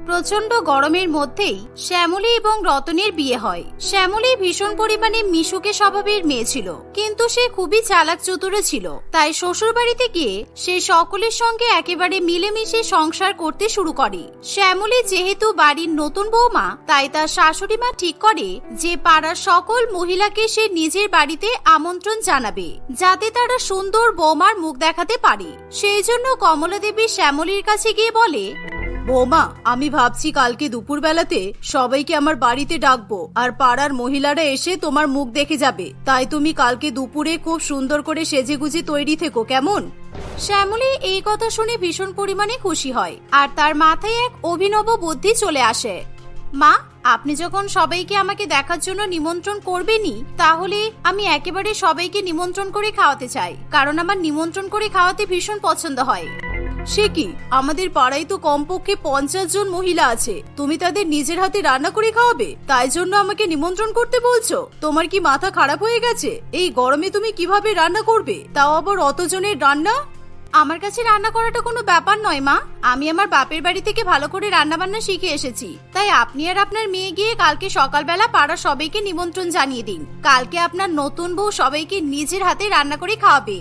প্রচন্ড গরমের মধ্যেই শ্যামলী এবং রতনের বিয়ে হয়। শ্যামলী ভীষণ পরিমাণে মিশুকে স্বভাবের মেয়ে ছিল, কিন্তু সে খুবই চালাক চতুরে ছিল। তাই শ্বশুর বাড়িতে গিয়ে সে সকলের সঙ্গে একেবারে মিলেমিশে সংসার করতে শুরু করে। শ্যামলী যেহেতু বাড়ির নতুন বৌমা, তাই তার শাশুড়ি মা ঠিক করে যে পাড়ার সকল মহিলাকে সে নিজের বাড়িতে আমন্ত্রণ জানাবে, যাতে তারা সুন্দর বৌমার মুখ দেখাতে পারে। সেই জন্য কমলা দেবী শ্যামলীর কাছে গিয়ে বলে, বৌমা, আমি ভাবছি কালকে দুপুর বেলাতে সবাইকে আমার বাড়িতে ডাকবো, আর পাড়ার মহিলারা এসে তোমার মুখ দেখে যাবে। তাই তুমি কালকে দুপুরে খুব সুন্দর করে সেজেগুজে তৈরি থেকো, কেমন? শ্যামলী এই কথা শুনে ভীষণ পরিমাণে খুশি হয়, আর তার মাথায় এক অভিনব বুদ্ধি চলে আসে। মা, আপনি যখন সবাইকে আমাকে দেখার জন্য নিমন্ত্রণ করবেনই, তাহলে আমি একেবারে সবাইকে নিমন্ত্রণ করে খাওয়াতে চাই, কারণ আমার নিমন্ত্রণ করে খাওয়াতে ভীষণ পছন্দ হয়। সে কি, আমাদের পাড়ায় তো কমপক্ষে 50 জন মহিলা আছে। তুমি তাদের নিজের হাতে রান্না করে খাওয়াবে, তাই জন্য আমাকে নিমন্ত্রণ করতে বলছো? তোমার কি মাথা খারাপ হয়ে গেছে? এই গরমে তুমি কিভাবে রান্না করবে, তাও আবার অতজনের রান্না? আমার কাছে রান্না করাটা কোনো ব্যাপার নয় মা, আমি আমার বাপের বাড়ি থেকে ভালো করে রান্না বান্না শিখে এসেছি। তাই আপনি আর আপনার মেয়ে গিয়ে কালকে সকালবেলা পাড়া সবাইকে নিমন্ত্রণ জানিয়ে দিন। কালকে আপনার নতুন বউ সবাইকে নিজের হাতে রান্না করে খাওয়াবে।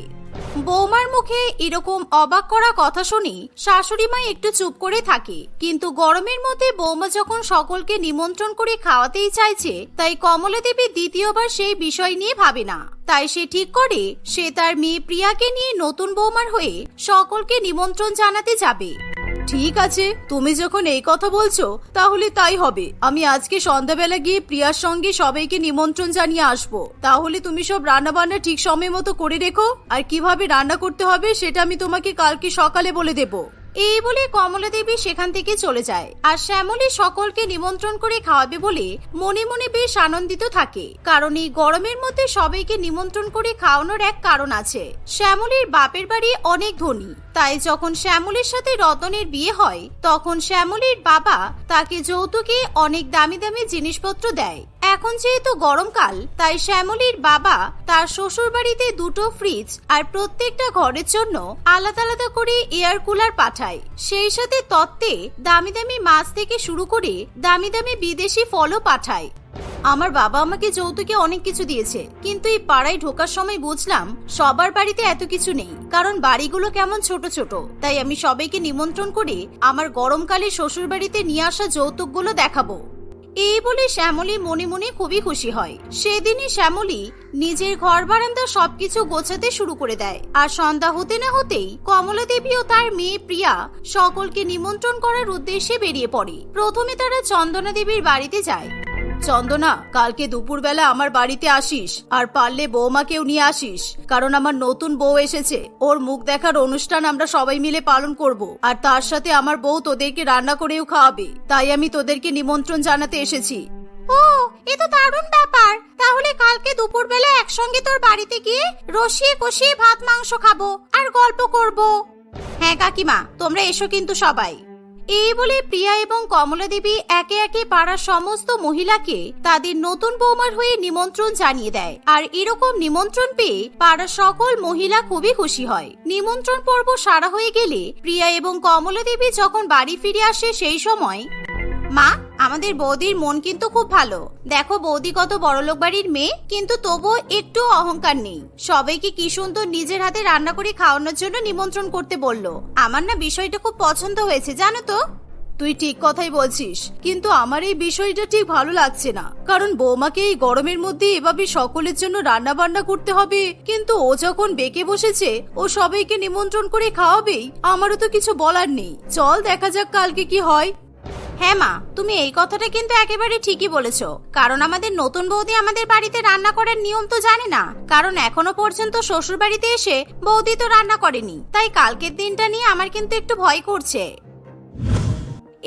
বৌমার মুখে এরকম অবাক করা কথা শুনি শাশুড়ি মা একটু চুপ করে থাকে। কিন্তু গরমের মধ্যে বৌমা যখন সকলকে নিমন্ত্রণ করে খাওয়াতেই চাইছে, তাই কমলা দেবী দ্বিতীয়বার সেই বিষয় নিয়ে ভাবে না। তাই সে ঠিক করে সে তার মেয়ে প্রিয়াকে নিয়ে নতুন বৌমার হয়ে সকলকে নিমন্ত্রণ জানাতে যাবে। ঠিক আছে, তুমি যখন এই কথা বলছো তাহলে তাই হবে। আমি আজকে সন্ধ্যাবেলা গিয়ে প্রিয়ার সঙ্গে সবাইকে নিমন্ত্রণ জানিয়ে আসবো। তাহলে তুমি সব রান্না বান্না ঠিক সময় মতো করে রেখো, আর কিভাবে রান্না করতে হবে সেটা আমি তোমাকে কালকে সকালে বলে দেবো। এই বলে কমলা দেবী সেখান থেকে চলে যায়, আর শ্যামলী সকলকে নিমন্ত্রণ করে খাওয়াবে বলে মনে মনে বেশ আনন্দিত থাকে। কারণ এই গরমের মধ্যে সবাইকে নিমন্ত্রণ করে খাওয়ানোর এক কারণ আছে। শ্যামলীর বাপের বাড়ি অনেক ধনী, তাই যখন শ্যামলীর সাথে রতনের বিয়ে হয়, তখন শ্যামলীর বাবা তাকে যৌতুকে অনেক দামি দামি জিনিসপত্র দেয়। এখন যেহেতু গরমকাল, তাই শ্যামলীর বাবা তার শ্বশুর বাড়িতে 2টো ফ্রিজ আর প্রত্যেকটা ঘরের জন্য আলাদা আলাদা করে এয়ার কুলার পাঠায়। সেই সাথে তত্ত্বে দামি দামি মাছ থেকে শুরু করে দামি দামি বিদেশি ফলও পাঠায়। আমার বাবা আমাকে যৌতুকে অনেক কিছু দিয়েছে, কিন্তু এই পাড়ায় ঢোকার সময় বুঝলাম সবার বাড়িতে এত কিছু নেই, কারণ বাড়িগুলো কেমন ছোট ছোট। তাই আমি সবাইকে নিমন্ত্রণ করে আমার গরমকালে শ্বশুর বাড়িতে নিয়ে আসা যৌতুকগুলো দেখাবো। এই বলে শ্যামলী মনে মনে খুবই খুশি হয়। সেদিনই শ্যামলী নিজের ঘর বারান্দা সবকিছু গোছাতে শুরু করে দেয়। আর সন্ধ্যা হতে না হতেই কমলা দেবী ও তার মেয়ে প্রিয়া সকলকে নিমন্ত্রণ করার উদ্দেশ্যে বেরিয়ে পড়ে। প্রথমে তারা চন্দনা দেবীর বাড়িতে যায়। চন্দনা, কালকে দুপুরবেলা আমার বাড়িতে আসিস, আর পারলে বৌমাকেও নিয়ে আসিস, কারণ আমার নতুন বউ এসেছে। ওর মুখ দেখার অনুষ্ঠান আমরা সবাই মিলে পালন করব, আর তার সাথে আমার বউ তোদেরকে রান্না করেও খাওয়াবে। তাই আমি তোদেরকে নিমন্ত্রণ জানাতে এসেছি। ও, এ তো দারুণ ব্যাপার। তাহলে কালকে দুপুরবেলা একসঙ্গে তোর বাড়িতে গিয়ে রসিয়ে কষিয়ে ভাত মাংস খাবো আর গল্প করব। হ্যাঁ কাকিমা, তোমরা এসো কিন্তু সবাই। এই বলে প্রিয়া এবং কমলা দেবী একে একে পাড়ার সমস্ত মহিলাকে তাদের নতুন বৌমার হয়ে নিমন্ত্রণ জানিয়ে দেয়। আর এরকম নিমন্ত্রণ পেয়ে পাড়ার সকল মহিলা খুবই খুশি হয়। নিমন্ত্রণ পর্ব সারা হয়ে গেলে প্রিয়া এবং কমলা দেবী যখন বাড়ি ফিরে আসে, সেই সময় মা, আমাদের বৌদির মন কিন্তু খুব ভালো। দেখো বৌদি কত বড়লোক বাড়ির মেয়ে, কিন্তু তবুও একটু অহংকার নেই। সবাইকে কি সুন্দর নিজের হাতে রান্না করে খাওয়ানোর জন্য নিমন্ত্রণ করতে বললো। আমার না বিষয়টা খুব পছন্দ হয়েছে, জানো তো। তুই ঠিক কথাই বলছিস, কিন্তু আমার এই বিষয়টা ঠিক ভালো লাগছে না। কারণ বৌমাকে এই গরমের মধ্যে এভাবে সকলের জন্য রান্না বান্না করতে হবে, কিন্তু ও যখন বেঁকে বসেছে ও সবাইকে নিমন্ত্রণ করে খাওয়াবেই, আমারও তো কিছু বলার নেই। চল দেখা যাক কালকে কি হয়। হ্যাঁ মা, তুমি এই কথাটা কিন্তু একেবারে ঠিকই বলেছো। কারণ আমাদের নতুন বৌদি আমাদের বাড়িতে রান্না করার নিয়ম তো জানে না, কারণ এখনো পর্যন্ত শ্বশুর বাড়িতে এসে বৌদি তো রান্না করেনি। তাই কালকের দিনটা নিয়ে আমার কিন্তু একটু ভয় করছে।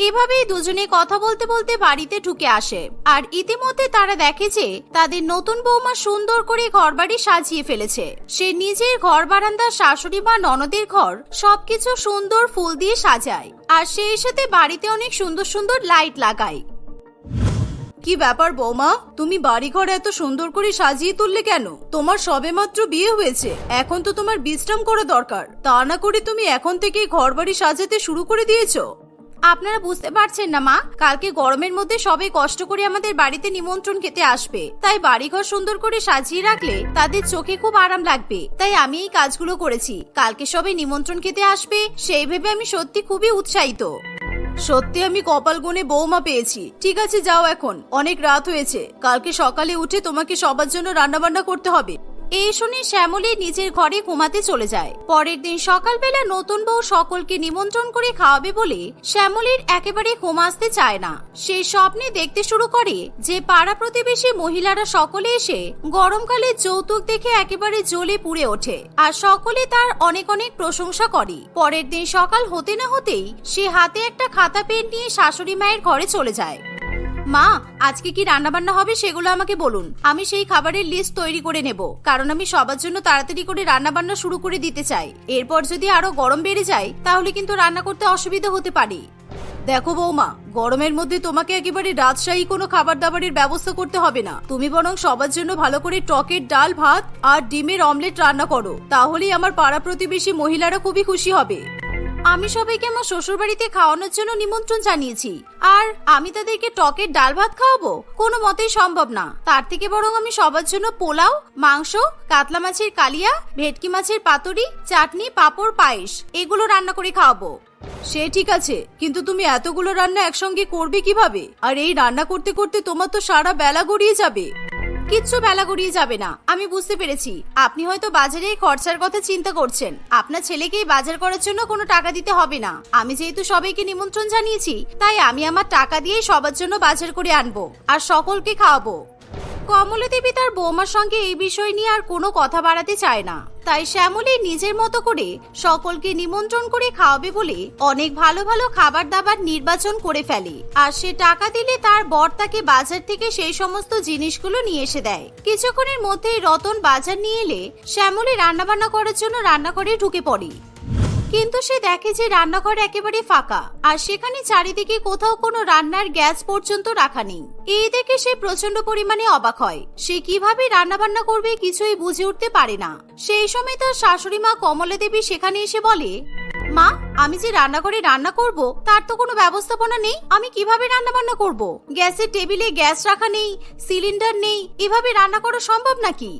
এভাবেই দুজনে কথা বলতে বলতে বাড়িতে ঢুকে আসে। আর ইতিমধ্যে তারা দেখে যে তাদের নতুন বৌমা সুন্দর করে ঘরবাড়ি সাজিয়ে ফেলেছে। সে নিজের ঘর বারান্দা, শাশুড়ি মা, ননদের ঘর সবকিছু সুন্দর ফুল দিয়ে সাজায়, আর সেই সাথে বাড়িতে অনেক সুন্দর সুন্দর লাইট লাগায়। কি ব্যাপার বৌমা, তুমি বাড়িঘর এত সুন্দর করে সাজিয়ে তুললে কেন? তোমার সবেমাত্র বিয়ে হয়েছে, এখন তো তোমার বিশ্রাম করা দরকার। তা না করে তুমি এখন থেকে ঘর বাড়ি সাজাতে শুরু করে দিয়েছো। আপনারা বুঝতে পারছেন না মা, কালকে গরমের মধ্যে সবাই কষ্ট করে আমাদের বাড়িতে নিমন্ত্রণ খেতে আসবে, তাই বাড়িঘর সুন্দর করে সাজিয়ে রাখলে তাদের চোখে খুব আরাম লাগবে। তাই আমি এই কাজগুলো করেছি। কালকে সবাই নিমন্ত্রণ খেতে আসবে সেই ভেবে আমি সত্যি খুবই উৎসাহিত। সত্যি আমি কপাল গুনে বৌমা পেয়েছি। ঠিক আছে, যাও, এখন অনেক রাত হয়েছে। কালকে সকালে উঠে তোমাকে সবার জন্য রান্না বান্না করতে হবে। এই শুনে শ্যামলী নিজের ঘরে ঘুমাতে চলে যায়। পরের দিন সকালবেলা নতুন বউ সকলকে নিমন্ত্রণ করে খাওয়াবে বলে শ্যামলীর একেবারে ঘুম আসতে চায় না। সে স্বপ্নে দেখতে শুরু করে যে পাড়া প্রতিবেশী মহিলারা সকলে এসে গরমকালে যৌতুক দেখে একেবারে জ্বলে পুড়ে ওঠে আর সকলে তার অনেক অনেক প্রশংসা করে। পরের দিন সকাল হতে না হতেই সে হাতে একটা খাতা পেন নিয়ে শাশুড়ি মায়ের ঘরে চলে যায়। মা, আজকে কি রান্না বান্না হবে সেগুলো আমাকে বলুন, আমি সেই খাবারের লিস্ট তৈরি করে নেব, কারণ আমি সবার জন্য তাড়াতাড়ি করে রান্না বান্না শুরু করে দিতে চাই। এরপর যদি আরো গরম বেড়ে যায় তাহলে কিন্তু রান্না করতে অসুবিধা হতে পারে। দেখো বৌমা, গরমের মধ্যে তোমাকে একেবারে রাজশাহী কোনো খাবার দাবারের ব্যবস্থা করতে হবে না। তুমি বরং সবার জন্য ভালো করে টকের ডাল, ভাত আর ডিমের অমলেট রান্না করো, তাহলেই আমার পাড়া প্রতিবেশী মহিলারা খুবই খুশি হবে। আমি সবাইকে আমার শ্বশুর বাড়িতে খাওয়ানোর জন্য নিমন্ত্রণ জানিয়েছি, আর আমি তাদেরকে টকের ডাল ভাত খাওয়াবো? কোনো মতেই সম্ভব না। তার থেকে বরং আমি সবার জন্য পোলাও, মাংস, কাতলা মাছের কালিয়া, ভেটকি মাছের পাতুরি, চাটনি, পাঁপড়, পায়েস এগুলো রান্না করে খাওয়াবো। সে ঠিক আছে, কিন্তু তুমি এতগুলো রান্না একসঙ্গে করবে কিভাবে? আর এই রান্না করতে করতে তোমার তো সারা বেলা গড়িয়ে যাবে। কিচ্ছু বেলা গড়িয়ে যাবে না। আমি বুঝতে পেরেছি আপনি হয়তো বাজারে খরচার কথা চিন্তা করছেন। আপনার ছেলেকেই বাজার করার জন্য কোনো টাকা দিতে হবে না। আমি যেহেতু সবাইকে নিমন্ত্রণ জানিয়েছি, তাই আমি আমার টাকা দিয়েই সবার জন্য বাজার করে আনবো আর সকলকে খাওয়াবো। কমলা দেবী তার বৌমার সঙ্গে এই বিষয় নিয়ে আর কোনো কথা বাড়াতে চায় না। তাই শ্যামলী নিজের মতো করে সকলকে নিমন্ত্রণ করে খাওয়াবে বলে অনেক ভালো ভালো খাবার দাবার নির্বাচন করে ফেলে। আর সে টাকা দিলে তার বর তাকে বাজার থেকে সেই সমস্ত জিনিসগুলো নিয়ে এসে দেয়। কিছুক্ষণের মধ্যেই রতন বাজার নিয়ে এলে শ্যামলী রান্নাবান্না করার জন্য রান্নাঘরে ঢুকে পড়ে। কিন্তু সে দেখে যে রান্নাঘর একেবারে ফাঁকা আর সেখানে চারিদিকে কোথাও কোনো রান্নার গ্যাস পর্যন্ত রাখা নেই। এই দেখে সে প্রচন্ড পরিমাণে অবাক হয়। সে কিভাবে রান্না বান্না করবে কিছুই বুঝে উঠতে পারে না। সেই সময় তার শাশুড়ি মা কমলা দেবী সেখানে এসে বলে, মা, আমি যে রান্নাঘরে রান্না করব তার তো কোনো ব্যবস্থাপনা নেই। আমি কিভাবে রান্না বান্না করব? গ্যাসের টেবিলে গ্যাস রাখা নেই, সিলিন্ডার নেই, এভাবে রান্না করা সম্ভব নাকি?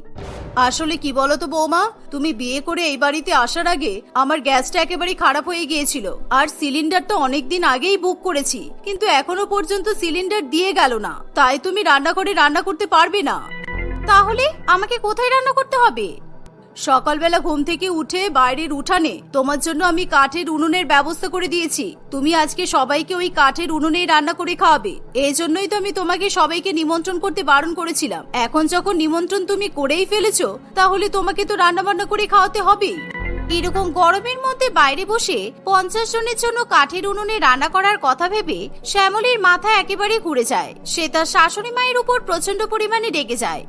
আসলে কি বলতো বৌমা, তুমি বিয়ে করে এই বাড়িতে আসার আগে আমার গ্যাসটা একেবারে খারাপ হয়ে গিয়েছিল আর সিলিন্ডারটা অনেকদিন আগেই বুক করেছি, কিন্তু এখনো পর্যন্ত সিলিন্ডার দিয়ে গেল না। তাই তুমি রান্নাঘরে রান্না করতে পারবে না। তাহলে আমাকে কোথায় রান্না করতে হবে? সকালবেলা ঘুম থেকে উঠে বাইরের উঠানে তোমার জন্য আমি কাঠের উনুনের ব্যবস্থা করে দিয়েছি। তুমি আজকে সবাইকে ওই কাঠের উনুনেই রান্না করে খাওয়াবে। এই জন্যই তো আমি তোমাকে সবাইকে নিমন্ত্রণ করতে বারণ করেছিলাম। এখন যখন নিমন্ত্রণ তুমি করেই ফেলেছো, তাহলে তোমাকে তো রান্না বান্না করে খাওয়াতে হবেই। এরকম গরমের মধ্যে বাইরে বসে 50 জনের জন্য কাঠের উনুনে রান্না করার কথা ভেবে শ্যামলীর মাথা একেবারে ঘুরে যায়। সে তার শাশুড়ি মায়ের উপর প্রচন্ড পরিমাণে রেগে যায়।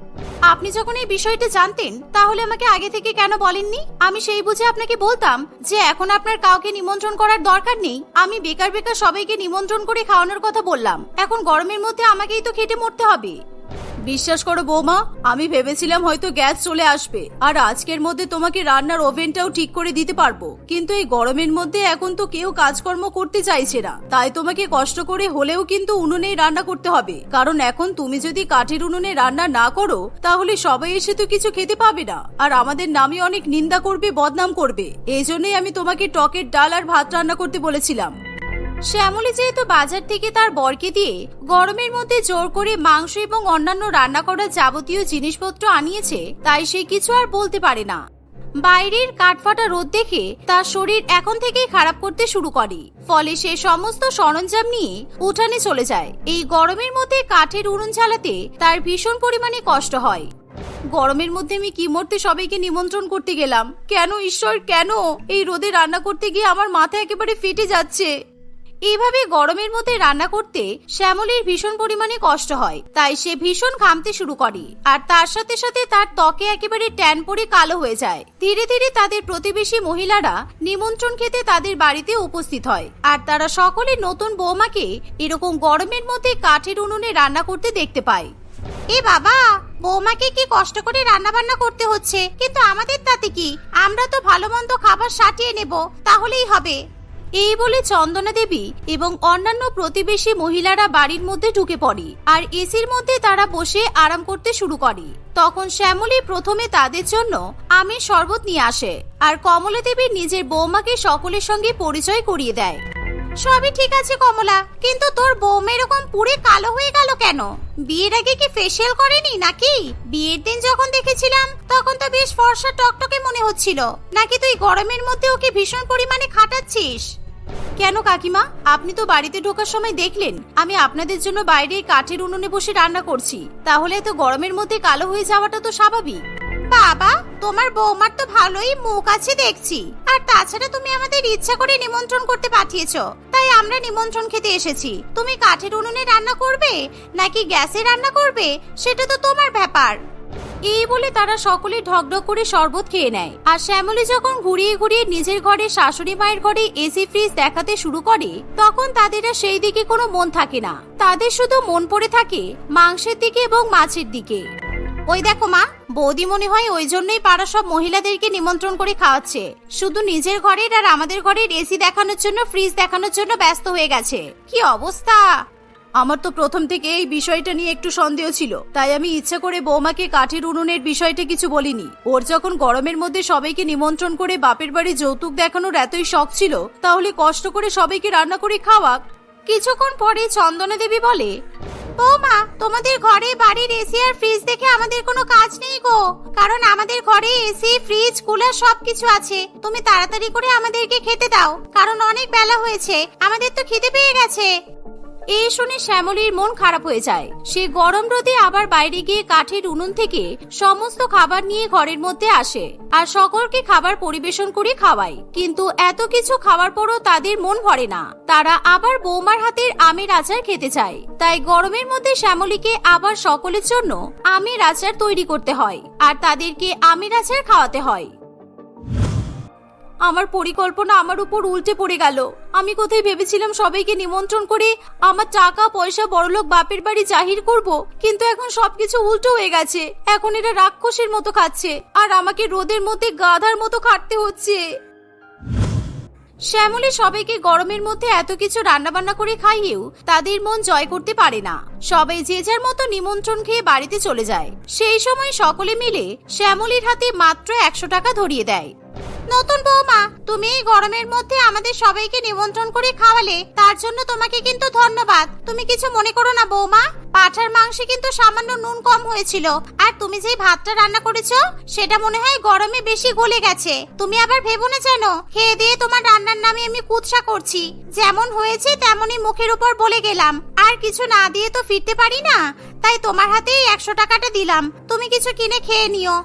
আপনি যখন এই বিষয়টা জানতেন তাহলে আমাকে আগে থেকে কেন বলেননি? আমি সেই বুঝে আপনাকে বলতাম যে এখন আপনার কাউকে নিমন্ত্রণ করার দরকার নেই। আমি বেকার বেকার সবাইকে নিমন্ত্রণ করে খাওয়ানোর কথা বললাম। এখন গরমের মধ্যে আমাকেই তো খেটে মরতে হবে। বিশ্বাস করো বৌমা, আমি ভেবেছিলাম হয়তো গ্যাস চলে আসবে আর আজকের মধ্যে তোমাকে রান্নার ওভেনটাও ঠিক করে দিতে পারবো, কিন্তু এই গরমের মধ্যে এখন তো কেউ কাজকর্ম করতে চাইছে না। তাই তোমাকে কষ্ট করে হলেও কিন্তু উনুনেই রান্না করতে হবে, কারণ এখন তুমি যদি কাঠের উনুনে রান্না না করো তাহলে সবাই এসে তো কিছু খেতে পাবে না আর আমাদের নামে অনেক নিন্দা করবে, বদনাম করবে। এই জন্যই আমি তোমাকে টকের ডাল আর ভাত রান্না করতে বলেছিলাম। শ্যামলী যেহেতু বাজার থেকে তার বরকে দিয়ে গরমের মধ্যে জোর করে মাংস এবং অন্যান্য রান্না করার যাবতীয় জিনিসপত্র আনিয়েছে, তাই সে কিছু আর বলতে পারে না। বাইরের কাঠফাটা রোদ দেখে তার শরীর এখন থেকেই খারাপ করতে শুরু করে। ফলে সে সমস্ত সরঞ্জাম নিয়ে উঠানে চলে যায়। এই গরমের মধ্যে কাঠের উনুন জ্বালাতে তার ভীষণ পরিমাণে কষ্ট হয়। গরমের মধ্যে আমি কি মরতে সবাইকে নিমন্ত্রণ করতে গেলাম? কেন ঈশ্বর, কেন এই রোদে রান্না করতে গিয়ে আমার মাথা একেবারে ফেটে যাচ্ছে। এইভাবে গরমের মধ্যে রান্না করতে শ্যামলীর ভীষণ পরিমাণে কষ্ট হয়। তাই সে ভীষণ ঘামতে শুরু করে আর তার সাথে সাথে তার ত্বকে একেবারে ট্যান পড়ে কালো হয়ে যায়। ধীরে ধীরে তাদের প্রতিবেশী মহিলারা নিমন্ত্রণ খেতে তাদের বাড়িতে উপস্থিত হয় আর তারা সকলে নতুন বৌমাকে এরকম গরমের মধ্যে কাঠের উনুনে রান্না করতে দেখতে পায়। এ বাবা, বৌমাকে কি কষ্ট করে রান্না বান্না করতে হচ্ছে, কিন্তু আমাদের তাতে কি? আমরা তো ভালো মন্দ খাবার সাটিয়ে নেব, তাহলেই হবে। এই বলে চন্দনা দেবী এবং অন্যান্য প্রতিবেশী মহিলারা বাড়ির মধ্যে ঢুকে পড়ে আর এসির মধ্যে তারা বসে আরাম করতে শুরু করে। তখন শ্যামলী প্রথমে তাদের জন্য আমের শরবত নিয়ে আসে আর কমলা দেবী নিজের বৌমাকে সকলের সঙ্গে পরিচয় করিয়ে দেয়। সবই ঠিক আছে কমলা, কিন্তু তোর বৌমা এরকম পুরে কালো হয়ে গেল কেন? বিয়ের আগে কি ফেসিয়াল করেনি নাকি? বিয়ের দিন যখন দেখেছিলাম তখন তো বেশ ফর্সা টকটকে মনে হচ্ছিল, নাকি তুই গরমের মধ্যে ওকে ভীষণ পরিমাণে খাটাচ্ছিস? কেন কাকিমা, আপনি তো বাড়িতে ঢোকার সময় দেখলেন আমি আপনাদের জন্য বাইরে কাঠের উনুনে বসে রান্না করছি, তাহলে তো গরমের মধ্যে কালো হয়ে যাওয়াটা তো স্বাভাবিক। বাবা, তোমার বৌমার তো ভালোই মুখ আছে দেখছি, আর তাছাড়া তুমি আমাদের ইচ্ছা করে নিমন্ত্রণ করতে পাঠিয়েছো, তাই আমরা নিমন্ত্রণ খেতে এসেছি। তুমি কাঠের উনুনে রান্না করবে নাকি গ্যাসে রান্না করবে সেটা তো তোমার ব্যাপার। এই বলে তারা সকলে ঢকঢক করে শরবত খেয়ে নেয়। আর শ্যামলী যখন ঘুরিয়ে ঘুরিয়ে নিজের ঘরে শাশুড়ি মায়ের ঘরে এসি ফ্রিজ দেখাতে শুরু করে তখন তাদের আর সেই দিকে কোনো মন থাকে না, তাদের শুধু মন পড়ে থাকে মাংসের দিকে এবং মাছের দিকে। ওই দেখো মা, বৌদি মনে হয় ওই জন্যই পাড়া সব মহিলাদেরকে নিমন্ত্রণ করে খাওয়াচ্ছে, শুধু নিজের ঘরের আর আমাদের ঘরের এসি দেখানোর জন্য ফ্রিজ দেখানোর জন্য ব্যস্ত হয়ে গেছে। কি অবস্থা! আমার তো প্রথম থেকে এই বিষয়টা নিয়ে একটু সন্দেহ ছিল, তাই আমি ইচ্ছা করে বৌমাকে কাঠের উনুনের বিষয়টা কিছু বলিনি। ওর যখন গরমের মধ্যে সবাইকে নিমন্ত্রণ করে বাপের বাড়ি যৌতুক দেখানোর এতই শখ ছিল, তাহলে কষ্ট করে সবাইকে রান্না করে খাওয়াক। কিছুক্ষণ পরে চন্দনা দেবী বলে, বৌমা, তোমাদের ঘরে বাড়ির এসি আর ফ্রিজ দেখে আমাদের কোনো কাজ নেই গো, কারণ আমাদের ঘরে এসি ফ্রিজ কুলার সবকিছু আছে। তুমি তাড়াতাড়ি করে আমাদেরকে খেতে দাও, কারণ অনেক বেলা হয়েছে, আমাদের তো খিদে পেয়ে গেছে। এই শুনে শ্যামলীর মন খারাপ হয়ে যায়। সে গরম রোদে আবার বাইরে গিয়ে কাঠের উনুন থেকে সমস্ত খাবার নিয়ে ঘরের মধ্যে আসে আর সকলকে খাবার পরিবেশন করে খাওয়ায়। কিন্তু এত কিছু খাওয়ার পরও তাদের মন ভরে না, তারা আবার বৌমার হাতের আমের আচার খেতে চায়। তাই গরমের মধ্যে শ্যামলীকে আবার সকলের জন্য আমের আচার তৈরি করতে হয় আর তাদেরকে আমের আচার খাওয়াতে হয়। আমার পরিকল্পনা আমার উপর উল্টে পড়ে গেল। আমি কোথায় ভেবেছিলাম সবাইকে নিমন্ত্রণ করে আমার টাকা পয়সা বড়লোক বাপের বাড়ি জাহির করব, কিন্তু এখন সবকিছু উল্টো হয়ে গেছে। এখন এরা রাক্ষসের মতো খাচ্ছে আর আমাকে রোদের মধ্যে গাধার মতো খাটতে হচ্ছে। শ্যামলী সবাইকে গরমের মধ্যে এত কিছু রান্নাবান্না করে খাইয়েও তাদের মন জয় করতে পারে না। সবাই যে যার মতো নিমন্ত্রণ খেয়ে বাড়িতে চলে যায়। সেই সময় সকলে মিলে শ্যামলীর হাতে মাত্র 100 টাকা ধরিয়ে দেয়। নতুন বৌমা, তুমি এই গরমের মধ্যে আমাদের সবাইকে নিমন্ত্রণ করে খাওয়ালে, তার জন্য তোমাকে কিন্তু ধন্যবাদ। তুমি কিছু মনে করো না বৌমা, পাঠার মাংসে কিন্তু সামান্য নুন কম হয়েছিল, আর তুমি যে ভাতটা রান্না করেছো সেটা মনে হয় গরমে বেশি গলে গেছে। তুমি আবার ভেবো না যেন খেয়ে দিয়ে তোমার রান্নার নামে আমি কুৎসা করছি। যেমন হয়েছে তেমনই মুখের উপর বলে গেলাম, আর কিছু না দিয়ে তো ফিরতে পারি না, তাই তোমার হাতেই 100 টাকাটা দিলাম, তুমি কিছু কিনে খেয়ে নিও।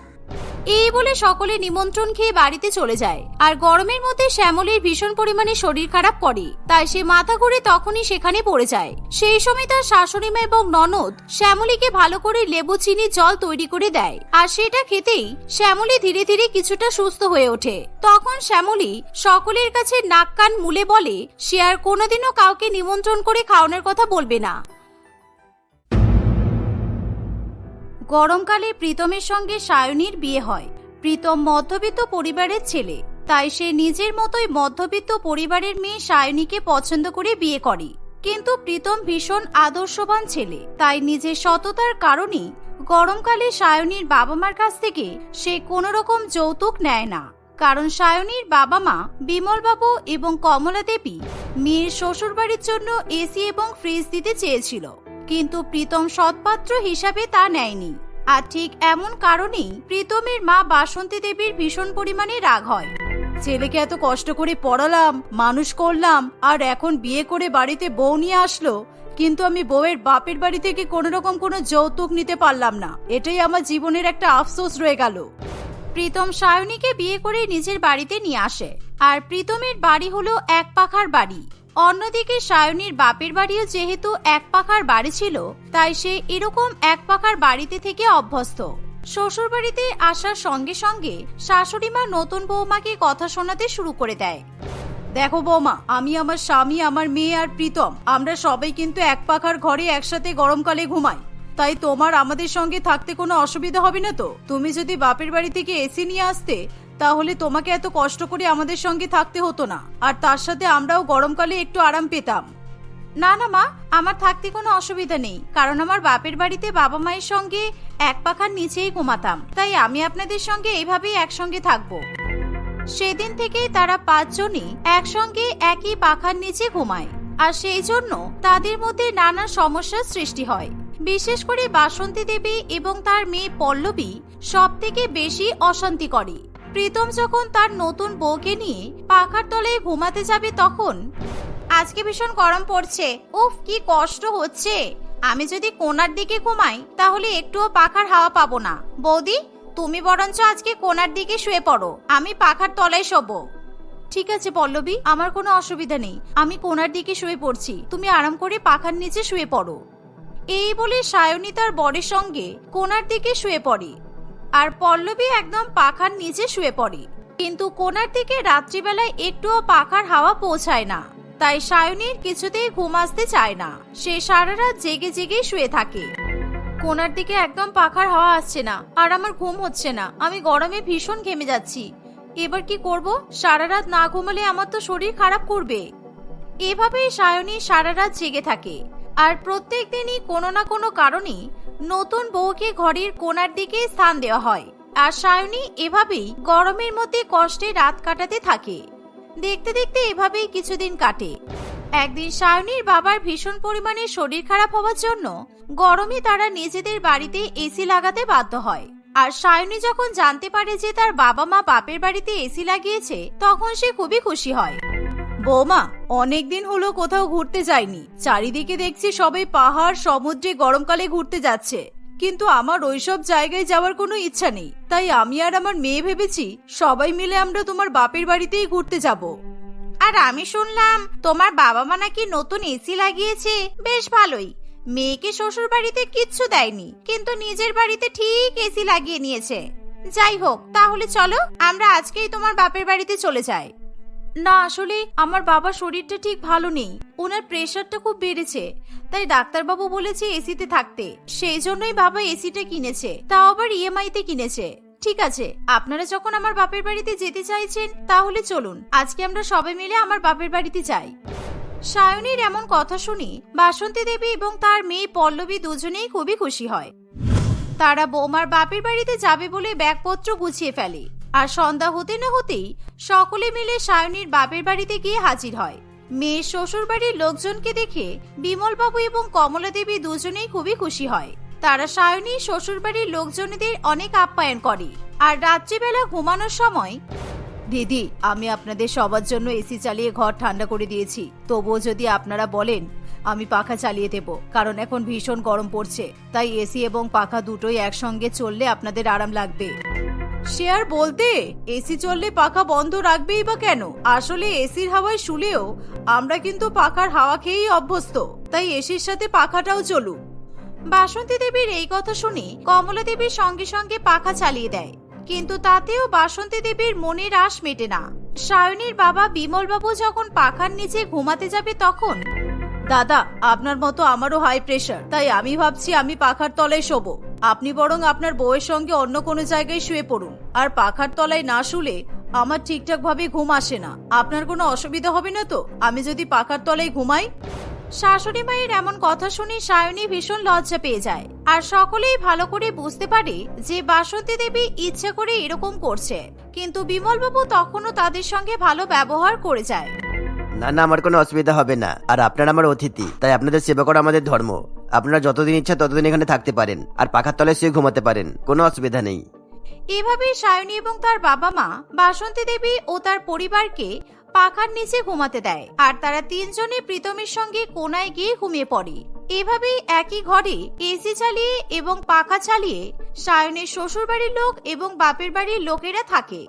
এই বলে সকলে নিমন্ত্রণ খেয়ে বাড়িতে চলে যায়। আর গরমের মধ্যে শ্যামলীর ভীষণ পরিমাণে শরীর খারাপ করে, তাই সে মাথা ঘুরে তখনই সেখানে পড়ে যায়। সেই সময় তার শাশুড়িমা এবং ননদ শ্যামলীকে ভালো করে লেবু চিনি জল তৈরি করে দেয়, আর সেটা খেতেই শ্যামলী ধীরে ধীরে কিছুটা সুস্থ হয়ে ওঠে। তখন শ্যামলী সকলের কাছে নাক কান মুলে বলে সে আর কোনোদিনও কাউকে নিমন্ত্রণ করে খাওয়ানোর কথা বলবে না। গরমকালে প্রীতমের সঙ্গে সায়নীর বিয়ে হয়। প্রীতম মধ্যবিত্ত পরিবারের ছেলে, তাই সে নিজের মতোই মধ্যবিত্ত পরিবারের মেয়ে সায়নীকে পছন্দ করে বিয়ে করে। কিন্তু প্রীতম ভীষণ আদর্শবান ছেলে, তাই নিজের সততার কারণে গরমকালে সায়নীর বাবা মার কাছ থেকে সে কোনো রকম যৌতুক নেয় না। কারণ সায়নীর বাবা মা বিমলবাবু এবং কমলা দেবী মেয়ের শ্বশুরবাড়ির জন্য এসি এবং ফ্রিজ দিতে চেয়েছিল, কিন্তু প্রীতম সৎপাত্র হিসাবে তা নেয়নি। আর ঠিক এমন কারণেই প্রীতমের মা বাসন্তী দেবীর ভীষণ পরিমাণে রাগ হয়। ছেলেকে এত কষ্ট করে পড়ালাম, মানুষ করলাম, আর এখন বিয়ে করে বাড়িতে বউ নিয়ে আসলো, কিন্তু আমি বউয়ের বাপের বাড়ি থেকে কোনো রকম কোনো যৌতুক নিতে পারলাম না। এটাই আমার জীবনের একটা আফসোস রয়ে গেল। প্রীতম সায়নীকে বিয়ে করে নিজের বাড়িতে নিয়ে আসে, আর প্রীতমের বাড়ি হলো এক পাখার বাড়ি। অন্যদিকে সায়নীর বাপের বাড়িও যেহেতু এক পাখার বাড়ি ছিল, তাই সে এরকম এক পাখার বাড়িতে থেকে অভ্যস্ত। শ্বশুর বাড়িতে আসার সঙ্গে সঙ্গে শাশুড়িমা নতুন বৌমাকে কথা শোনাতে শুরু করে দেয়। দেখো বৌমা, আমি, আমার স্বামী, আমার মেয়ে আর প্রীতম, আমরা সবাই কিন্তু এক পাখার ঘরে একসাথে গরমকালে ঘুমাই, তাই তোমার আমাদের সঙ্গে থাকতে কোনো অসুবিধা হবে না তো? তুমি যদি বাপের বাড়ি থেকে এসি নিয়ে আসতে তাহলে তোমাকে এত কষ্ট করে আমাদের সঙ্গে থাকতে হতো না, আর তার সাথে আমরাও গরমকালে একটু আরাম পেতাম। না না মা, আমার থাকতে কোনো অসুবিধা নেই, কারণ আমার বাপের বাড়িতে বাবা মায়ের সঙ্গে এক পাখার নিচেই ঘুমাতাম, তাই আমি আপনাদের সঙ্গে এইভাবেই একসঙ্গে থাকবো। সেদিন থেকেই তারা 5 জনই একসঙ্গে একই পাখার নিচে ঘুমায়, আর সেই জন্য তাদের মধ্যে নানা সমস্যার সৃষ্টি হয়। বিশেষ করে বাসন্তী দেবী এবং তার মেয়ে পল্লবী সব থেকে বেশি অশান্তি করে। প্রীতম যখন তার নতুন বউকে নিয়ে পাখার তলায় ঘুমাতে যাবে তখন, আজকে ভীষণ গরম পড়ছে, উফ কি কষ্ট হচ্ছে, আমি যদি কোণার দিকে ঘুমাই তাহলে একটুও পাখার হাওয়া পাবো না। বৌদি, তুমি বরঞ্চ আজকে কোণার দিকে শুয়ে পড়ো, আমি পাখার তলায় শোবো। ঠিক আছে পল্লবী, আমার কোনো অসুবিধা নেই, আমি কোণার দিকে শুয়ে পড়ছি, তুমি আরাম করে পাখার নিচে শুয়ে পড়ো। এই বলে সায়নী তার বরের সঙ্গে কোণার দিকে শুয়ে পড়ে, আর পল্লবী একদম পাখার নিচে শুয়ে পড়ে। কিন্তু কোণার দিকে রাত্রিবেলায় একটুও পাখার হাওয়া পৌঁছায় না, তাই সায়নীর কিছুতেই ঘুম আসতে চায় না। সে সারা রাত জেগে জেগে শুয়ে থাকে। কোণার দিকে একদম পাখার হাওয়া আসছে না, আর আমার ঘুম হচ্ছে না, আমি গরমে ভীষণ ঘেমে যাচ্ছি। এবার কি করব? সারা রাত না ঘুমালে আমার তো শরীর খারাপ করবে। এভাবেই সায়নী সারা রাত জেগে থাকে, আর প্রত্যেক দিনই কোনো না কোনো কারণে নতুন বউকে ঘরের কোণার দিকে স্থান দেওয়া হয়, আর সায়নী এভাবেই গরমের মধ্যে কষ্টে রাত কাটাতে থাকে। দেখতে দেখতে এভাবেই কিছুদিন কাটে। একদিন সায়নীর বাবার ভীষণ পরিমাণে শরীর খারাপ হওয়ার জন্য গরমে তারা নিজেদের বাড়িতে এসি লাগাতে বাধ্য হয়। আর সায়নী যখন জানতে পারে যে তার বাবা মা বাপের বাড়িতে এসি লাগিয়েছে, তখন সে খুবই খুশি হয়। বৌমা, অনেকদিন হলো কোথাও ঘুরতে যাইনি, চারিদিকে দেখছি সবাই পাহাড় সমুদ্রে গরমকালে ঘুরতে যাচ্ছে, কিন্তু আমার ওইসব জায়গায় যাওয়ার কোনো ইচ্ছা নেই। তাই আমি আর আমার মেয়ে ভেবেছি সবাই মিলে আমরা তোমার বাপের বাড়িতেই ঘুরতে যাব। আর আমি শুনলাম তোমার বাবা মা নাকি নতুন এসি লাগিয়েছে, বেশ ভালোই। মেয়েকে শ্বশুর বাড়িতে কিচ্ছু দেয়নি, কিন্তু নিজের বাড়িতে ঠিক এসি লাগিয়ে নিয়েছে। যাই হোক, তাহলে চলো আমরা আজকেই তোমার বাপের বাড়িতে চলে যাই। না, আসলে আমার বাবার শরীরটা ঠিক ভালো নেই, ওনার প্রেশারটা খুব বেড়েছে, তাই ডাক্তারবাবু বলেছে এসিতে থাকতে, সেই জন্যই বাবা এসিটা কিনেছে, তাও আবার ইএমআই তে কিনেছে। ঠিক আছে, আপনারা যখন আমার বাপের বাড়িতে যেতে চাইছেন তাহলে চলুন, আজকে আমরা সবাই মিলে আমার বাপের বাড়িতে যাই। সায়নীর এমন কথা শুনি বাসন্তী দেবী এবং তার মেয়ে পল্লবী দুজনেই খুবই খুশি হয়। তারা বৌমার বাপের বাড়িতে যাবে বলে ব্যাগপত্র গুছিয়ে ফেলে, আর সন্ধ্যা হতে না হতেই সকলে মিলে সায়নীর বাপের বাড়িতে গিয়ে হাজির হয়। মেয়ের শ্বশুর বাড়ির লোকজনকে দেখে বিমলবাবু এবং কমলা দেবী দুজনেই খুবই খুশি হয়। তারা সায়নী শ্বশুর বাড়ির লোকজনদের অনেক আপ্যায়ন করে, আর রাত্রিবেলা ঘুমানোর সময়, দিদি, আমি আপনাদের সবার জন্য এসি চালিয়ে ঘর ঠান্ডা করে দিয়েছি, তবুও যদি আপনারা বলেন আমি পাখা চালিয়ে দেব, কারণ এখন ভীষণ গরম পড়ছে, তাই এসি এবং পাখা দুটোই একসঙ্গে চললে আপনাদের আরাম লাগবে। সে আর বলতে, এসি চললে পাখা বন্ধ রাখবেই বা কেন? আসলে এসির হাওয়ায় শুলেও আমরা কিন্তু পাখার হাওয়া খেয়েই অভ্যস্ত, তাই এসির সাথে পাখাটাও চলুক। বাসন্তী দেবীর এই কথা শুনে কমলা দেবীর সঙ্গে সঙ্গে পাখা চালিয়ে দেয়, কিন্তু তাতেও বাসন্তী দেবীর মনের আশ মেটে না। সায়নীর বাবা বিমলবাবু যখন পাখার নিচে ঘুমাতে যাবে তখন, দাদা, আপনার মতো আমারও হাই প্রেশার, তাই আমি ভাবছি আমি পাখার তলায় শোবো, আপনি বরং আপনার বউয়ের সঙ্গে অন্য কোনো জায়গায় শুয়ে পড়ুন। আর পাখার তলায় না শুলে আমার ঠিকঠাক ভাবে ঘুম আসে না, আপনার কোনো অসুবিধা হবে না তো আমি যদি পাখার তলায় ঘুমাই? শাশুড়ি মায়ের এমন কথা শুনে সায়নী ভীষণ লজ্জা পেয়ে যায়, আর সকলেই ভালো করে বুঝতে পারে যে বাসন্তী দেবী ইচ্ছে করে এরকম করছে, কিন্তু বিমলবাবু তখনও তাদের সঙ্গে ভালো ব্যবহার করে যায়। না না, আমার কোনো অসুবিধা হবে না, আর আপনারা আমার অতিথি, তাই আপনাদের সেবা করা আমাদের ধর্ম। আপনারা যতদিন ইচ্ছা ততদিন এখানে থাকতে পারেন, আর পাখার তলায় শুয়ে ঘুমাতে পারেন, কোনো অসুবিধা নেই। এভাবে সায়নী এবং তার বাবা মা বাসন্তী দেবী ও তার পরিবারকে পাখার নিচে ঘুমাতে দেয়, আর তারা 3 জনে প্রীতমের সঙ্গে কোনায় গিয়ে ঘুমিয়ে পড়ে। এভাবেই একই ঘরে এসি চালিয়ে এবং পাখা চালিয়ে সায়নের শ্বশুর বাড়ির লোক এবং বাপের বাড়ির লোকেরা থাকে।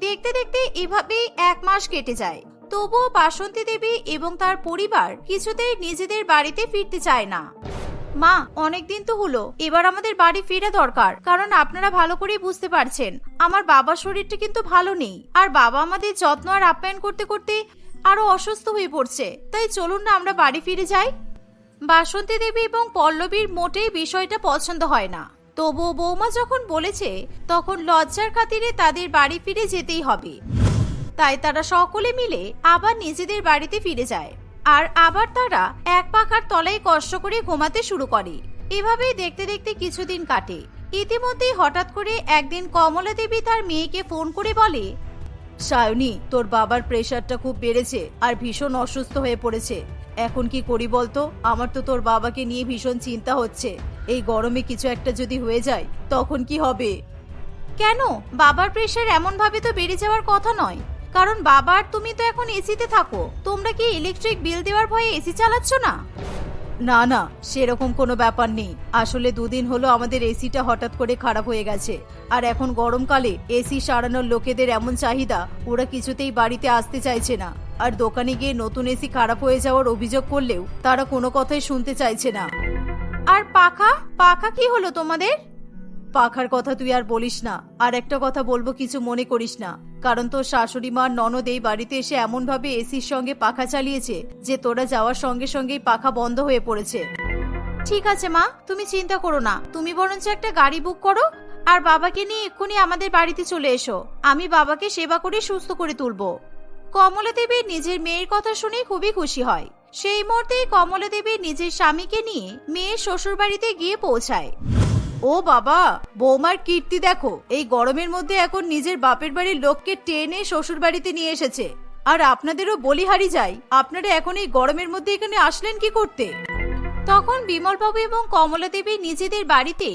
দেখতে দেখতে এভাবেই 1 মাস কেটে যায়, তবুও বাসন্তী দেবী এবং তার পরিবার কিছুতেই নিজেদের বাড়িতে ফিরতে চায় না। মা, অনেকদিন তো হলো, এবার আমাদের বাড়ি ফিরে দরকার, কারণ আপনারা ভালো করেই বুঝতে পারছেন আমার বাবার শরীরটা কিন্তু ভালো নেই, আর বাবা আমাদের যত্ন আর আপ্যায়ন করতে করতে আরো অসুস্থ হয়ে পড়ছে, তাই চলুন না আমরা বাড়ি ফিরে যাই। বাসন্তী দেবী এবং পল্লবীর মোটেই বিষয়টা পছন্দ হয় না, তবুও বৌমা যখন বলেছে তখন লজ্জার খাতিরে তাদের বাড়ি ফিরে যেতেই হবে। তাই তারা সকলে মিলে আবার নিজেদের বাড়িতে ফিরে যায় আর আবার তারা এক পাখার তলায় কষ্ট করে ঘুমাতে শুরু করে। এভাবেই দেখতে দেখতে কিছুদিন কাটে। ইতিমধ্যেই হঠাৎ করে একদিন কমলা দেবী তার মেয়েকে ফোন করে বলে, সায়নী, তোর বাবার প্রেশারটা খুব বেড়েছে আর ভীষণ অসুস্থ হয়ে পড়েছে। এখন কি করি বলতো? আমার তো তোর বাবাকে নিয়ে ভীষণ চিন্তা হচ্ছে। এই গরমে কিছু একটা যদি হয়ে যায় তখন কি হবে? কেন? বাবার প্রেশার এমন ভাবে তো বেড়ে যাওয়ার কথা নয়, কারণ বাবার তুমি তো এখন এসিতে থাকো। তোমরা কি ইলেকট্রিক বিল দেওয়ার ভয়ে এসি চালাচ্ছ না? না না, সেরকম কোনো ব্যাপার নেই। আসলে 2 দিন হলো আমাদের এসিটা হঠাৎ করে খারাপ হয়ে গেছে, আর এখন গরমকালে এসি সারানোর লোকেদের এমন চাহিদা, ওরা কিছুতেই বাড়িতে আসতে চাইছে না। আর দোকানে গিয়ে নতুন এসি খারাপ হয়ে যাওয়ার অভিযোগ করলেও তারা কোনো কথাই শুনতে চাইছে না। আর পাখা পাখা কি হলো তোমাদের? পাখার কথা তুই আর বলিস না। আর একটা কথা বলবো, কিছু মনে করিস না, কারণ তোর শাশুড়ি মার ননদ এই বাড়িতে এসে এমন ভাবে এসির সঙ্গে পাখা চালিয়েছে যে তোরা যাওয়ার সঙ্গে সঙ্গেই পাখা বন্ধ হয়ে পড়েছে। ঠিক আছে মা, তুমি চিন্তা করো না। তুমি বরঞ্চ একটা গাড়ি বুক করো আর বাবাকে নিয়ে এক্ষুনি আমাদের বাড়িতে চলে এসো। আমি বাবাকে সেবা করে সুস্থ করে তুলবো। কমলা দেবী নিজের মেয়ের কথা শুনে খুবই খুশি হয়। সেই মুহূর্তেই কমলা দেবী নিজের স্বামীকে নিয়ে মেয়ের শ্বশুর বাড়িতে গিয়ে পৌঁছায়। ও বাবা, বৌমার কীর্তি দেখো! এই গরমের মধ্যে এখন নিজের বাপের বাড়ির লোককে টেনে শ্বশুর বাড়িতে নিয়ে এসেছে। আর আপনাদেরও বলিহারি যাই, আপনারা এখন এই গরমের মধ্যে এখানে আসলেন কি করতে? তখন বিমলবাবু এবং কমলা দেবী নিজেদের বাড়িতে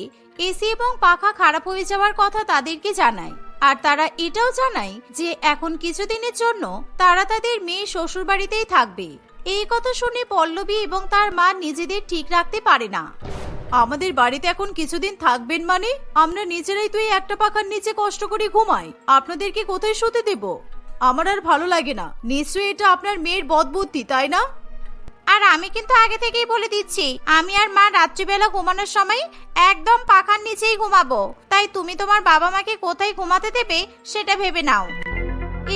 এসি এবং পাখা খারাপ হয়ে যাওয়ার কথা তাদেরকে জানায়। আর তারা এটাও জানায় যে এখন কিছুদিনের জন্য তারা তাদের মেয়ে শ্বশুর বাড়িতেই থাকবে। এই কথা শুনে পল্লবী এবং তার মা নিজেদের ঠিক রাখতে পারে না। আমাদের বাড়িতে এখন কিছুদিন থাকবেন মানে? আমরা নিজেরাই তো এই একটা পাখার নিচে কষ্ট করে ঘুমাই, আপনাদেরকে কোথায় শুতে দেব? আমার আর ভালো লাগে না। নিশ্চয়ই এটা আপনার মেয়ের বদবুদ্ধি, তাই না? আর আমি কিন্তু আগে থেকেই বলে দিচ্ছি, আমি আর মা রাত্রিবেলা ঘুমানোর সময় একদম পাখার নিচেই ঘুমাবো। তাই তুমি তোমার বাবা মাকে কোথায় ঘুমাতে দেবে সেটা ভেবে নাও।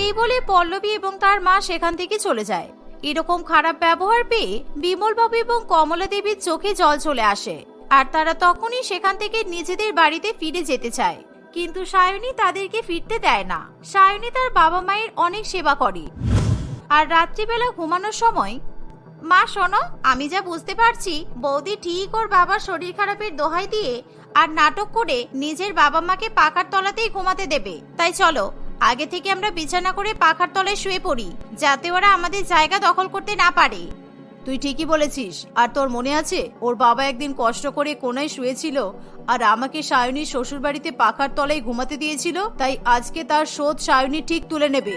এই বলে পল্লবী এবং তার মা সেখান থেকে চলে যায়। এরকম খারাপ ব্যবহার পেয়ে বিমলবাবু এবং কমলা দেবীর চোখে জল চলে আসে আর তারা তখনই সেখান থেকে নিজেদের বাড়িতে ফিরে যেতে চায়। কিন্তু সায়নী তাদেরকে ফিরতে দেয় না। সায়নী তার বাবা মায়ের অনেক সেবা করে। আর রাত্রিবেলা ঘুমানোর সময়, মা শোনো, আমি যা বুঝতে পারছি বৌদি ঠিক ওর বাবার শরীর খারাপের দোহাই দিয়ে আর নাটক করে নিজের বাবা মাকে পাখার তলাতেই ঘুমাতে দেবে। তাই চলো আগে থেকে আমরা বিছানা করে পাখার তলায় শুয়ে পড়ি, যাতে ওরা আমাদের জায়গা দখল করতে না পারে। তুই ঠিকই বলেছিস। আর তোর মনে আছে, ওর বাবা একদিন কষ্ট করে কোনায় শুয়েছিল আর আমাকে সায়নীর শ্বশুর বাড়িতে পাখার তলায় ঘুমাতে দিয়েছিল। তাই আজকে তার শোধ সায়নী ঠিক তুলে নেবে।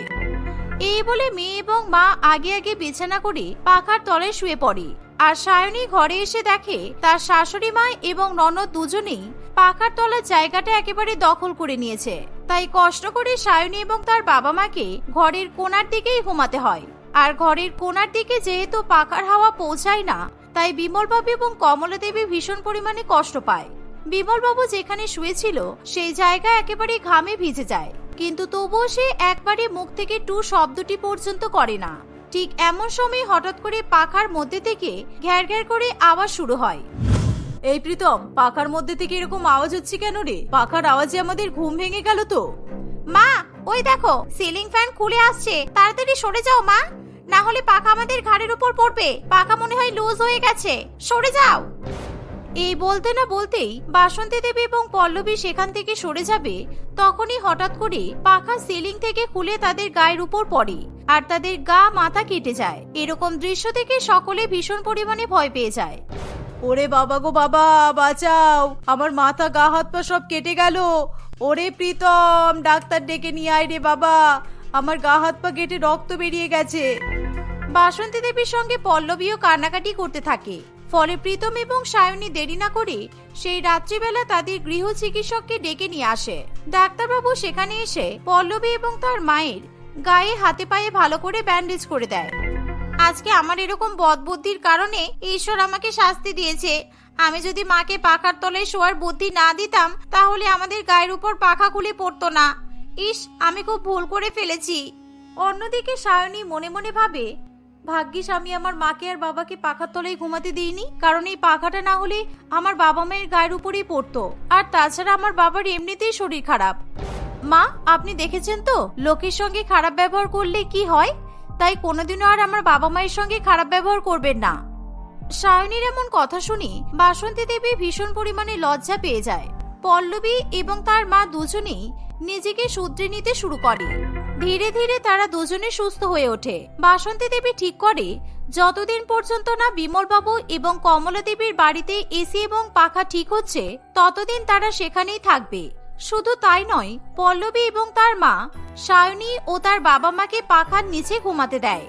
এই বলে মেয়ে এবং মা আগে আগে বিছানা করে পাখার তলায় শুয়ে পড়ে। আর সায়নী ঘরে এসে দেখে তার শাশুড়ি মা এবং ননদ দুজনেই পাখার তলার জায়গাটা একেবারে দখল করে নিয়েছে। তাই কষ্ট করে সায়নী এবং তার বাবা মাকে ঘরের কোণার দিকেই ঘুমাতে হয়। আর ঘরের কোণার দিকে যেহেতু পাখার হাওয়া পৌঁছায় না, তাই বিমলবাবু এবং কমলা দেবী ভীষণ পরিমাণে কষ্ট পায়। বিমলবাবু যেখানে শুয়েছিল সেই জায়গা একেবারে ঘামে ভিজে যায়, কিন্তু তবুও সে একবারে মুখ থেকে টু শব্দটি পর্যন্ত করে না। ঠিক এমন সময় হঠাৎ করে পাখার মধ্যে থেকে ঘ্যার ঘ্যার করে আওয়াজ শুরু হয়। এই প্রীতম, পাখার মধ্যে থেকে এরকম আওয়াজ হচ্ছে কেন রে? পাখার আওয়াজে আমাদের ঘুম ভেঙে গেল তো। মা, ওই দেখো সিলিং ফ্যান খুলে আসছে, তাড়াতাড়ি সরে যাও মা, না হলে পাখা আমাদের ঘাড়ের উপর পড়বে। পাখা মনে হয় লুজ হয়ে গেছে, সরে যাও। এই বলতে না বলতেই বাসন্তী দেবী এবং পল্লবী সেখান থেকে সরে যাবে, তখনই হঠাৎ করে পাখা সিলিং থেকে খুলে তাদের গায়ের উপর পড়ে আর তাদের গা মাথা কেটে যায়। এরকম দৃশ্য থেকে সকলে ভীষণ পরিমাণে ভয় পেয়ে যায়। ওরে বাবা গো বাবা, বাঁচাও! আমার মাথা গা হাত পা সব কেটে গেল। ওরে প্রীতম, ডাক্তার ডেকে নিয়ে আয় রে বাবা, আমার গা হাত পা কেটে রক্ত বেরিয়ে গেছে। বাসন্তী দেবীর সঙ্গে পল্লবীও কান্নাকাটি করতে থাকে। ফলে প্রীতম এবং সায়নী দেরি না করে সেই রাত্রিবেলা তাদের গৃহ চিকিৎসককে ডেকে নিয়ে আসে। ডাক্তারবাবু সেখানে এসে পল্লবী এবং তার মায়ের গায়ে হাতে পায়ে ভালো করে ব্যান্ডেজ করে দেয়। আজকে আমার এরকম বদবুদ্ধির কারণে ঈশ্বর আমাকে শাস্তি দিয়েছে। আমি যদি মাকে পাখার তলায় শোয়ার বুদ্ধি না দিতাম, তাহলে আমাদের গায়ের উপর পাখা খুলে পড়তো না। ইস, আমি খুব ভুল করে ফেলেছি। অন্যদিকে সায়নী মনে মনে ভাবে, ভাগ্যিস আমি আমার মাকে আর বাবাকে পাখার তলায় ঘুমাতে দিইনি, কারণ এই পাখাটা না হলে আমার বাবা মায়ের গায়ের উপরেই পড়তো। আর তাছাড়া আমার বাবার এমনিতেই শরীর খারাপ। মা, আপনি দেখেছেন তো লোকের সঙ্গে খারাপ ব্যবহার করলে কি হয়, তাই কোনোদিনও আর আমার বাবা মায়ের সঙ্গে খারাপ ব্যবহার করবেন না। সায়নীর এমন কথা শুনি বাসন্তী দেবী ভীষণ পরিমাণে লজ্জা পেয়ে যায়। পল্লবী এবং তার মা দুজনেই নিজেকে শুধরে নিতে শুরু করে। ধীরে ধীরে তারা দুজনে সুস্থ হয়ে ওঠে। বাসন্তী দেবী ঠিক করে যতদিন পর্যন্ত না বিমল বাবু এবং কমলা দেবীর বাড়িতে এসি এবং পাখা ঠিক হচ্ছে ততদিন তারা সেখানেই থাকবে। শুধু তাই নয়, পল্লবী এবং তার মা সায়নী ও তার বাবা মাকে পাখার নিচে ঘুমাতে দেয়।